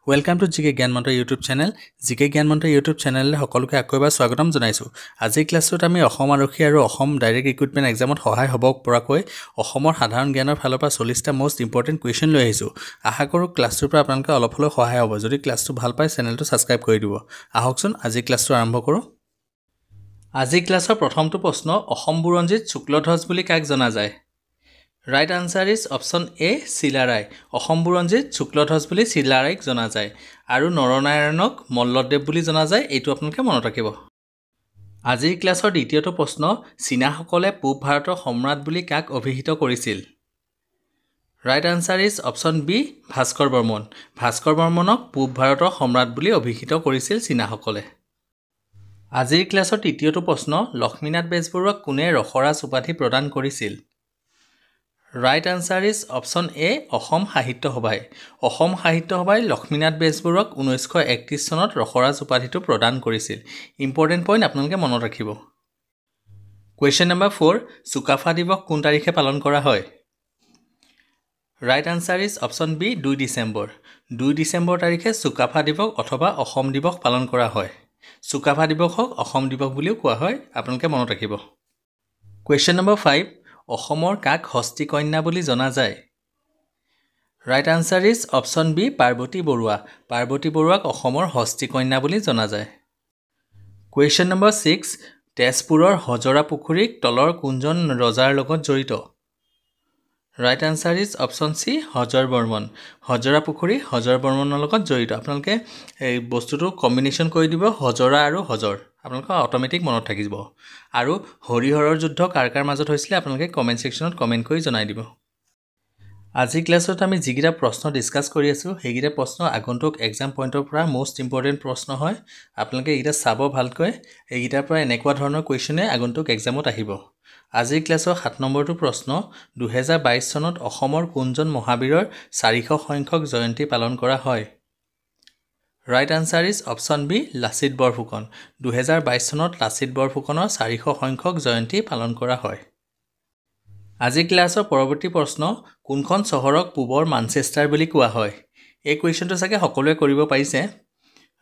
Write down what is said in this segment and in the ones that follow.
Welcome to GK Gyan Mantra YouTube channel. GK Gyan Mantra YouTube channel le সকলোকে আকৌ এবাৰ স্বাগতম জনাইছো। আজি ক্লাছত আমি অসম আৰক্ষী আৰু অসম ডাইৰেক্ট ৰিক্ৰুটমেন্ট এক্সামত সহায় হ'ব পৰাকৈ অসমৰ সাধাৰণ জ্ঞানৰ ফালৰ পৰা 40টা মোষ্ট ইম্পৰ্টেন্ট কুৱেশ্যন লৈ আহিছো। আশা কৰো ক্লাছটোৰ পৰা আপোনালোকে অলপ হলেও সহায় হ'ব। যদি ক্লাছটো ভাল পায় চেনেলটো সাবস্ক্ৰাইব কৰি দিব। আহকচোন আজি ক্লাছটো আৰম্ভ কৰো। আজি ক্লাছৰ প্ৰথমটো প্ৰশ্ন অসম বুৰঞ্জীত শুক্লধ্বজ বুলি কাক জনা যায়? Right answer is option A, Silarai. Assam বুৰঞ্জীত শুক্লধ্বজ বুলি চিলাৰাইক জনা যায় আৰু নৰনাৰায়ণক মল্লদেৱ বুলি জনা যায়। এইটো আপোনালোকে মনত ৰাখিব। আজিৰ ক্লাছৰ দ্বিতীয়টো প্ৰশ্ন চীনাসকলে পূব ভাৰতৰ সম্ৰাট বুলি কাক অভিহিত কৰিছিল? Right answer is option B, Bhaskar Barman. Bhaskar বৰ্মনক পূব ভাৰতৰ সম্ৰাট বুলি অভিহিত কৰিছিল চীনাসকলে। আজিৰ ক্লাছৰ তৃতীয়টো প্ৰশ্ন লক্ষ্মীনাথ বেজবৰুৱাক কোনে ৰসৰাজ উপাধি প্ৰদান কৰিছিল? Right answer is option A, Assam সাহিত্য সভাই। অসম সাহিত্য সভাই লক্ষ্মীনাথ বেজবৰুৱাক 1931 চনত ৰসৰাজ উপাধিটো প্ৰদান কৰিছিল। ইম্পৰ্টেন্ট পইণ্ট আপোনালোকে মনত ৰাখিব। কুৱেশ্যন নম্বৰ 4 চুকাফা দিৱস কোন তাৰিখে পালন কৰা হয়? Right answer is option B, 2 December. 2 December তাৰিখে চুকাফা দিৱস অথবা অসম দিৱস পালন কৰা হয়। চুকাফা দিৱসক অসম দিৱস বুলিও কোৱা হয়, আপোনালোকে মনত ৰাখিব। কুৱেশ্যন নম্বৰ 5 অসমৰ কাক হস্তি কন্যা বুলি জনা যায়? Right answer is option B, Parvati Barua. Parvati বৰুৱাক অসমৰ হস্তি কন্যা বুলি জনা যায়। কুৱেশ্যন নম্বৰ 6 তেজপুৰৰ হজৰা পুখুৰীক তলৰ কোনজন ৰজাৰ লগত জড়িত? Right answer is option C, হজৰ Barman. হজৰা পুখুৰী হজৰ বৰ্মনৰ লগত জড়িত। আপোনালোকে এই বস্তুটো কম্বিনেশ্যন কৰি দিব হজৰা আৰু হজৰ। আপোনালোকে অটোমেটিক মনত থাকিব। আৰু হৰিহৰৰ যুদ্ধ কাৰ কাৰ মাজত হৈছিলে আপোনালোকে কমেন্ট সেকশনত কমেন্ট কৰি জনাই দিব। আজি ক্লাছত আমি যিকেইটা প্ৰশ্ন ডিসকাস কৰি আছো সেইকেইটা প্ৰশ্ন আগন্তুক এক্সাম পইণ্টৰ পৰা মোষ্ট ইম্পৰ্টেন্ট প্ৰশ্ন হয়। আপোনালোকে এইটা চাব ভালকৈ। এইকেইটাৰ পৰা এনেকুৱা ধৰণৰ কুৱেশ্যনে আগন্তুক এক্সামত আহিব। আজিৰ ক্লাছৰ 7 নম্বৰটো প্ৰশ্ন 2022 চনত অসমৰ কোনজন মহাবীৰৰ 400 সংখ্যক জয়ন্তী পালন কৰা হয়? Right answer is option B, Lachit Borphukan. 2022 চনত লাচিত বৰফুকনৰ 400 সংখ্যক জয়ন্তী পালন কৰা হয়। আজি ক্লাছৰ পৰৱৰ্তী প্ৰশ্ন কোনখন চহৰক পূবৰ মানচেষ্টাৰ বুলি কোৱা হয়? এই কুৱেশ্যনটো চাগে সকলোৱে কৰিব পাৰিছে।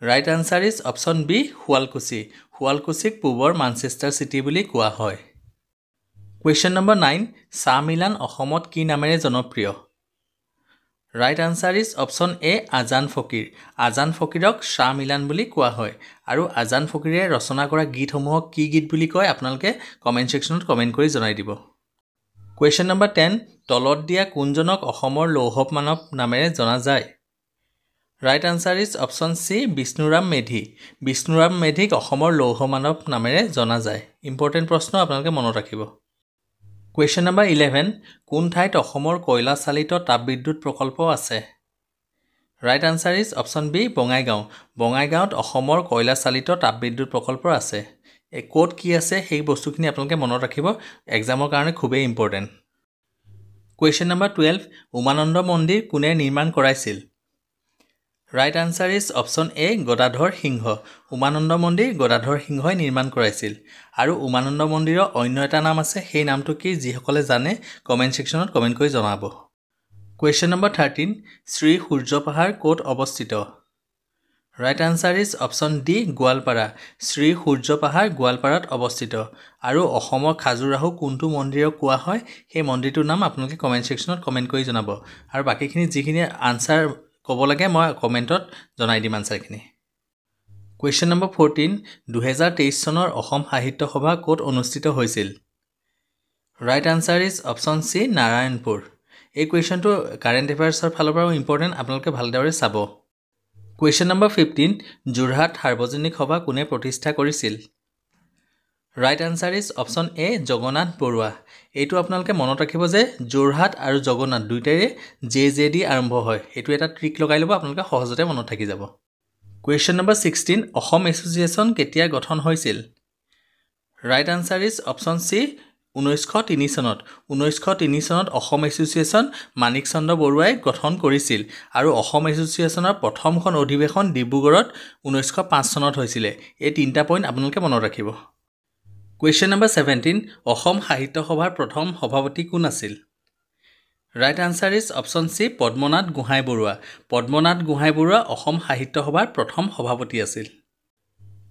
Right answer is option B, Sualkuchi. শুৱালকুছিক পূবৰ মানচেষ্টাৰ চিটি বুলি কোৱা হয়। কুৱেশ্যন নম্বৰ 9 চাহ মিলান অসমত কি নামেৰে জনপ্ৰিয়? Right answer is option A, Azan Fakir. Azan ফকীৰক চাহ মিলান বুলি কোৱা হয় আৰু আজান ফকীৰে ৰচনা কৰা গীতসমূহক কি গীত বুলি কয় আপোনালোকে কমেন্ট সেকশনত কমেন্ট কৰি জনাই দিব। কুৱেশ্যন নম্বৰ 10 তলত দিয়া কোনজনক অসমৰ লৌহ মানৱ নামেৰে জনা যায়? Right answer is option C, Bishnuram Medhi. Bishnuram মেধিক অসমৰ লৌহ মানৱ নামেৰে জনা যায়। ইম্পৰ্টেন্ট প্ৰশ্ন আপোনালোকে মনত ৰাখিব। কুৱেশ্যন নম্বৰ 11 কোন ঠাইত অসমৰ কয়লা চালিত তাপবিদ্যুৎ প্ৰকল্প আছে? Right answer is option B, Bongaigaon. বঙাইগাঁৱত অসমৰ কয়লা চালিত তাপবিদ্যুৎ প্ৰকল্প আছে। এই কোড কি আছে সেই বস্তুখিনি আপোনালোকে মনত ৰাখিব, এক্সামৰ কাৰণে খুবেই ইম্পৰ্টেন্ট। কুৱেশ্যন নম্বৰ 12 উমানন্দ মন্দিৰ কোনে নিৰ্মাণ কৰাইছিল? Right answer is option A, Gadadhar সিংহ। উমানন্দ মন্দিৰ গদাধৰ সিংহই নিৰ্মাণ কৰাইছিল আৰু উমানন্দ মন্দিৰৰ অন্য এটা নাম আছে, সেই নামটো কি যিসকলে জানে কমেন্ট সেকশনত কমেন্ট কৰি জনাব। কুৱেশ্যন নম্বৰ 13 শ্ৰী সূৰ্য পাহাৰ ক'ত অৱস্থিত? Right answer is option D, Goalpara. Shri সূৰ্য পাহাৰ গোৱালপাৰাত অৱস্থিত আৰু অসমৰ খাজুৰাহো কোনটো মন্দিৰক কোৱা হয় সেই মন্দিৰটোৰ নাম আপোনালোকে কমেন্ট সেকশনত কমেন্ট কৰি জনাব আৰু বাকিখিনি যিখিনি আনসাৰ ক'ব লাগে মই কমেন্টত জনাই দিম আনসাৰখিনি। কুৱেশ্যন নম্বৰ 14 2023 চনৰ অসম সাহিত্য সভা ক'ত অনুষ্ঠিত হৈছিল? Right answer is option C, Narayanpur. এই কুৱেশ্যনটো কাৰেণ্ট এফেয়াৰ্ছৰ ফালৰ পৰাও ইম্পৰ্টেন্ট, আপোনালোকে ভালদৰে চাব। কুৱেশ্যন নম্বৰ 15 যোৰহাট সাৰ্বজনিক সভা কোনে প্ৰতিষ্ঠা কৰিছিল? Right answer is option A, Jagannath Barua. এইটো আপোনালোকে মনত ৰাখিব যে যোৰহাট আৰু জগন্নাথ দুইটাৰে জে দি আৰম্ভ হয়। এইটো এটা ট্ৰিক লগাই ল'ব, আপোনালোকে সহজতে মনত থাকি যাব। কুৱেশ্যন নম্বৰ 16 অসম এছ'চিয়েশ্যন কেতিয়া গঠন হৈছিল? Right answer is option C, 1903 চনত। 1903 চনত অসম এছ'চিয়েশ্যন মানিক চন্দ্ৰ বৰুৱাই গঠন কৰিছিল আৰু অসম এছ'চিয়েশ্যনৰ প্ৰথমখন অধিৱেশন ডিব্ৰুগড়ত 1905 চনত হৈছিলে। এই তিনিটা পইণ্ট আপোনালোকে মনত ৰাখিব। কুৱেশ্যন নম্বৰ 17 অসম সাহিত্য সভাৰ প্ৰথম সভাপতি কোন আছিল? Right answer is option C Padmanath Gohain Barua. Padmanath Gohain Barua Asom Sahitya সভাৰ প্ৰথম সভাপতি আছিল।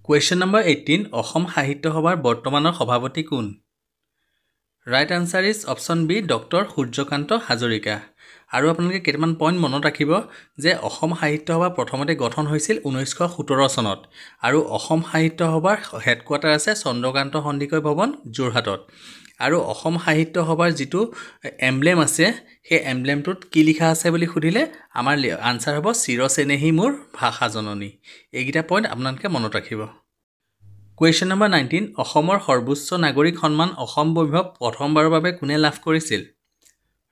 কুৱেশ্যন নম্বৰ 18 অসম সাহিত্য সভাৰ বৰ্তমানৰ সভাপতি কোন? Right answer is option B doctor Suryakanta Hazarika. আৰু আপোনালোকে কেইটামান পইণ্ট মনত ৰাখিব যে অসম সাহিত্য সভা প্ৰথমতে গঠন হৈছিল 1917 চনত আৰু অসম সাহিত্য সভাৰ হেডকোৱাৰ্টাৰ আছে চন্দ্ৰকান্ত সন্দিকৈ ভৱন যোৰহাটত। আৰু অসম সাহিত্য সভাৰ যিটো এমব্লেম আছে সেই এমব্লেমটোত কি লিখা আছে বুলি সুধিলে আমাৰ আনচাৰ হ'ব চিৰচেনেহী মোৰ ভাষা জননী। এইকেইটা পইণ্ট আপোনালোকে মনত ৰাখিব। কুৱেশ্যন নম্বৰ 19 অসমৰ সৰ্বোচ্চ নাগৰিক সন্মান অসম বৈভৱ প্ৰথমবাৰৰ বাবে কোনে লাভ কৰিছিল?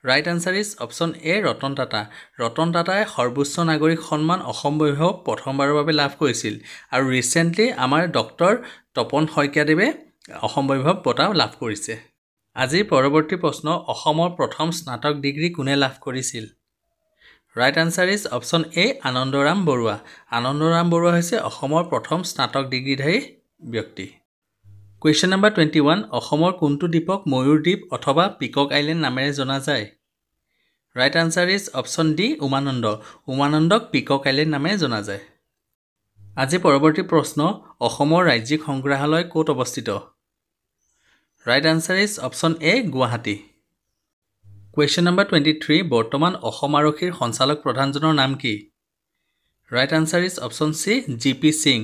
ৰাইট আনচাৰ ইজ অপশ্যন এ ৰতন টাটা। ৰতন টাটাই সৰ্বোচ্চ নাগৰিক সন্মান অসম বৈভৱ প্ৰথমবাৰৰ বাবে লাভ কৰিছিল আৰু ৰিচেণ্টলি আমাৰ ডক্টৰ তপন শইকীয়াদেৱে অসম বৈভৱ বঁটা লাভ কৰিছে। আজিৰ পৰৱৰ্তী প্ৰশ্ন অসমৰ প্ৰথম স্নাতক ডিগ্ৰী কোনে লাভ কৰিছিল? Right answer is option A Anandaram Barua. Anandaram Barua হৈছে অসমৰ প্ৰথম স্নাতক ডিগ্ৰীধাৰী ব্যক্তি। কুৱেশ্যন নম্বৰ 21 অসমৰ কোনটো দ্বীপক ময়ূৰ দ্বীপ অথবা পিকক আইলেণ্ড নামেৰে জনা যায়? Right answer is option D Umananda. উমানন্দক পিকক আইলেণ্ড নামেৰে জনা যায়। আজি পৰৱৰ্তী প্ৰশ্ন অসমৰ ৰাজ্যিক সংগ্ৰহালয় ক'ত অৱস্থিত? Right answer is option A Guwahati. Question number 23 বৰ্তমান অসম আৰক্ষীৰ সঞ্চালক প্ৰধানজনৰ নাম কি? Right answer is option C GP. Singh.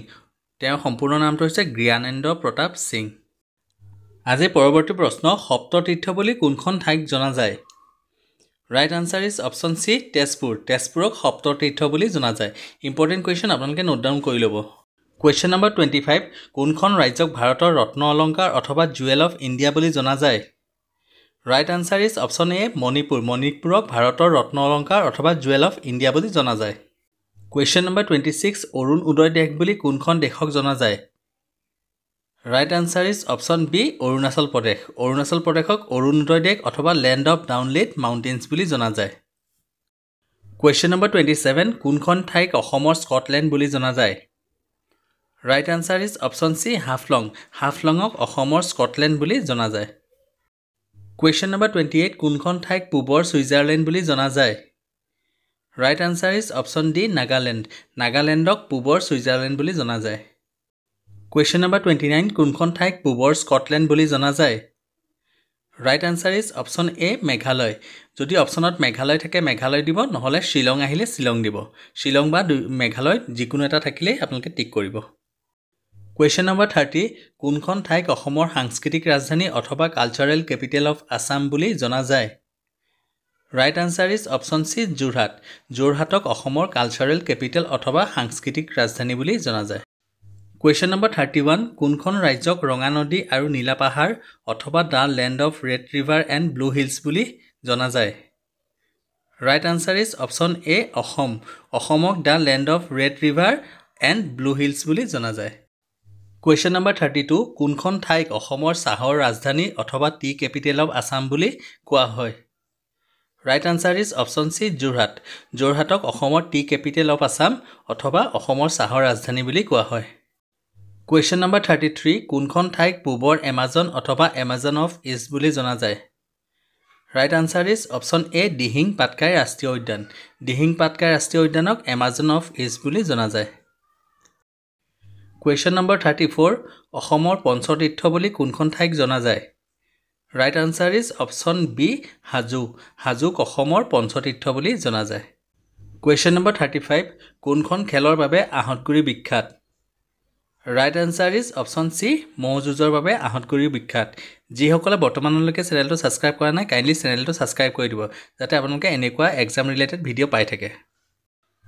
তেওঁৰ সম্পূৰ্ণ নামটো হৈছে জ্ঞানেন্দ্ৰ প্ৰতাপ সিং। আজি পৰৱৰ্তী প্ৰশ্ন সপ্ততীৰ্থ বুলি কোনখন ঠাইক জনা যায়? Right answer is option C Tezpur. তেজপুৰক সপ্ততীৰ্থ বুলি জনা যায়। ইম্পৰ্টেণ্ট কুৱেশ্যন আপোনালোকে নোট ডাউন কৰি ল'ব। কুৱেশ্যন নম্বৰ 25 কোনখন ৰাজ্যক ভাৰতৰ ৰত্ন অলংকাৰ অথবা জুৱেল অফ ইণ্ডিয়া বুলি জনা যায়? Right answer is option A Manipur. মণিপুৰক ভাৰতৰ ৰত্ন অলংকাৰ অথবা জুৱেল অফ ইণ্ডিয়া বুলি জনা যায়। কুৱেশ্যন নম্বৰ 26 অৰুণ উদয় দেশ বুলি কোনখন দেশক জনা যায়? Right answer is option B Arunachal Pradesh. Arunachal Pradesh অৰুণ উদয় দেশ অথবা লেণ্ড অফ ডাউনলিড মাউণ্টেইনছ বুলি জনা যায়। কুৱেশ্যন নম্বৰ 27 কোনখন ঠাইক অসমৰ স্কটলেণ্ড বুলি জনা যায়? Right answer is option C Haflong. হাফলঙক অসমৰ স্কটলেণ্ড বুলি জনা যায়। কুৱেশ্যন নম্বৰ 28 কোনখন ঠাইক পূবৰ ছুইজাৰলেণ্ড বুলি জনা যায়? Right answer is option D Nagaland. নাগালেণ্ডক পূবৰ ছুইজাৰলেণ্ড বুলি জনা যায়। কুৱেশ্যন নম্বৰ 29 কোনখন ঠাইক পূবৰ স্কটলেণ্ড বুলি জনা যায়? ৰাইট আনচাৰ ইজ অপশ্যন এ মেঘালয়। যদি অপশ্যনত মেঘালয় থাকে মেঘালয় দিব, নহ'লে শ্বিলং আহিলে শ্বিলং দিব। শ্বিলং বা মেঘালয় যিকোনো এটা থাকিলেই আপোনালোকে টিক কৰিব। কুৱেশ্যন নম্বৰ 30 কোনখন ঠাইক অসমৰ সাংস্কৃতিক ৰাজধানী অথবা কালচাৰেল কেপিটেল অফ আছাম বুলি জনা যায়? Right answer is option C Jorhat. যোৰহাটক অসমৰ কালচাৰেল কেপিটেল অথবা সাংস্কৃতিক ৰাজধানী বুলি জনা যায়। কুৱেশ্যন নম্বৰ 31 কোনখন ৰাজ্যক ৰঙা নদী আৰু নীলা পাহাৰ অথবা the land of red river and blue hills বুলি জনা যায়? Right answer is option A Assam. অসমক the land of red river and blue hills বুলি জনা যায়। কুৱেশ্যন নম্বৰ 32 কোনখন ঠাইক অসমৰ চাহৰ ৰাজধানী অথবা টি কেপিটেল অফ আছাম বুলি কোৱা হয়? Right answer is option C Jorhat. যোৰহাটক অসমৰ টি কেপিটেল অফ আছাম অথবা অসমৰ চাহৰ ৰাজধানী বুলি কোৱা হয়। কুৱেশ্যন নম্বৰ 33 কোনখন ঠাইক পূবৰ এমাজন অথবা এমাজন অফ ইষ্ট বুলি জনা যায়? ৰাইট আনচাৰ ইজ অপশ্যন এ দিহিং পাটকাই ৰাষ্ট্ৰীয় উদ্যান। দিহিং পাটকাই ৰাষ্ট্ৰীয় উদ্যানক এমাজন অফ ইষ্ট বুলি জনা যায়। কুৱেশ্যন নম্বৰ 34 অসমৰ পঞ্চতীৰ্থ বুলি কোনখন ঠাইক জনা যায়? Right answer is option B Hajo. হাজোক অসমৰ পঞ্চতীৰ্থ বুলি জনা যায়। কুৱেশ্যন নম্বৰ 35 কোনখন খেলৰ বাবে আহঁতগুৰি বিখ্যাত? Right answer is option C ম'হ যুঁজৰ বাবে আহঁতগুৰি বিখ্যাত। যিসকলে বৰ্তমানলৈকে চেনেলটো ছাবস্ক্ৰাইব কৰা নাই কাইণ্ডলি চেনেলটো ছাবস্ক্ৰাইব কৰি দিব যাতে আপোনালোকে এনেকুৱা এক্সাম ৰিলেটেড ভিডিঅ' পাই থাকে।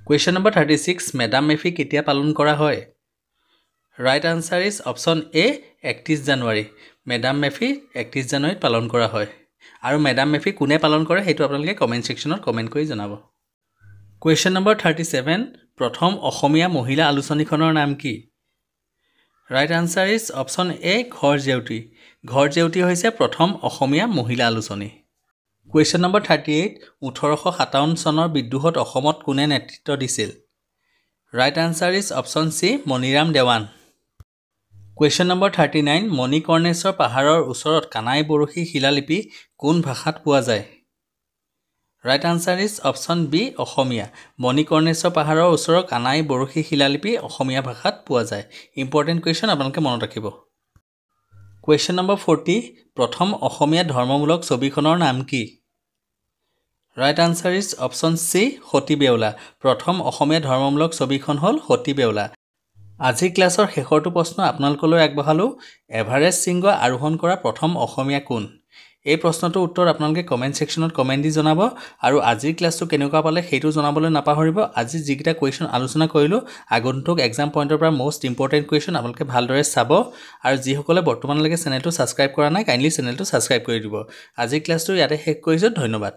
কুৱেশ্যন নম্বৰ 36 মেডাম মেফি কেতিয়া পালন কৰা হয়? Right answer is option A 31 জানুৱাৰী। মেডাম মেফি 31 জানুৱাৰীত পালন কৰা হয়। আৰু মেডাম মেফি কোনে পালন কৰে সেইটো আপোনালোকে কমেণ্ট ছেকশ্যনত কমেণ্ট কৰি জনাব। কুৱেশ্যন নম্বৰ 37 প্ৰথম অসমীয়া মহিলা আলোচনীখনৰ নাম কি? ৰাইট আনচাৰ ইজ অপশ্যন এ ঘৰ জেউতী। ঘৰ জেউতী হৈছে প্ৰথম অসমীয়া মহিলা আলোচনী। কুৱেশ্যন নম্বৰ 38 1857 চনৰ বিদ্ৰোহত অসমত কোনে নেতৃত্ব দিছিল? Right answer is option C Maniram Dewan. Question number 39 Manikarneswar পাহাৰৰ ওচৰত কানাই বৰশী শিলালিপি কোন ভাষাত পোৱা যায়? Right answer is option B Asomiya Manikarneswar পাহাৰৰ ওচৰৰ কানাই বৰশী শিলালিপি অসমীয়া ভাষাত পোৱা যায় ইম্পৰ্টেণ্ট কুৱেশ্যন আপোনালোকে মনত ৰাখিব কুৱেশ্যন নম্বৰ 40 প্ৰথম অসমীয়া ধৰ্মমূলক ছবিখনৰ নাম কি right answer is option C Sati Beula প্ৰথম অসমীয়া ধৰ্মমূলক ছবিখন হ'ল সতী বেউলা আজিৰ ক্লাছৰ শেষৰটো প্ৰশ্ন আপোনালোকলৈ আগবঢ়ালোঁ এভাৰেষ্ট শৃংগ আৰোহণ কৰা প্ৰথম অসমীয়া কোন এই প্ৰশ্নটোৰ উত্তৰ আপোনালোকে কমেণ্ট ছেকশ্যনত কমেণ্ট দি জনাব আৰু আজিৰ ক্লাছটো কেনেকুৱা পালে সেইটো জনাবলৈ নাপাহৰিব আজি যিকেইটা কুৱেশ্যন আলোচনা কৰিলোঁ আগন্তুক এক্সাম পইণ্টৰ পৰা মষ্ট ইম্পৰ্টেণ্ট কুৱেশ্যন আপোনালোকে ভালদৰে চাব আৰু যিসকলে বৰ্তমানলৈকে চেনেলটো ছাবস্ক্ৰাইব কৰা নাই কাইণ্ডলি চেনেলটো ছাবস্ক্ৰাইব কৰি দিব আজিৰ ক্লাছটো ইয়াতে শেষ কৰিছোঁ ধন্যবাদ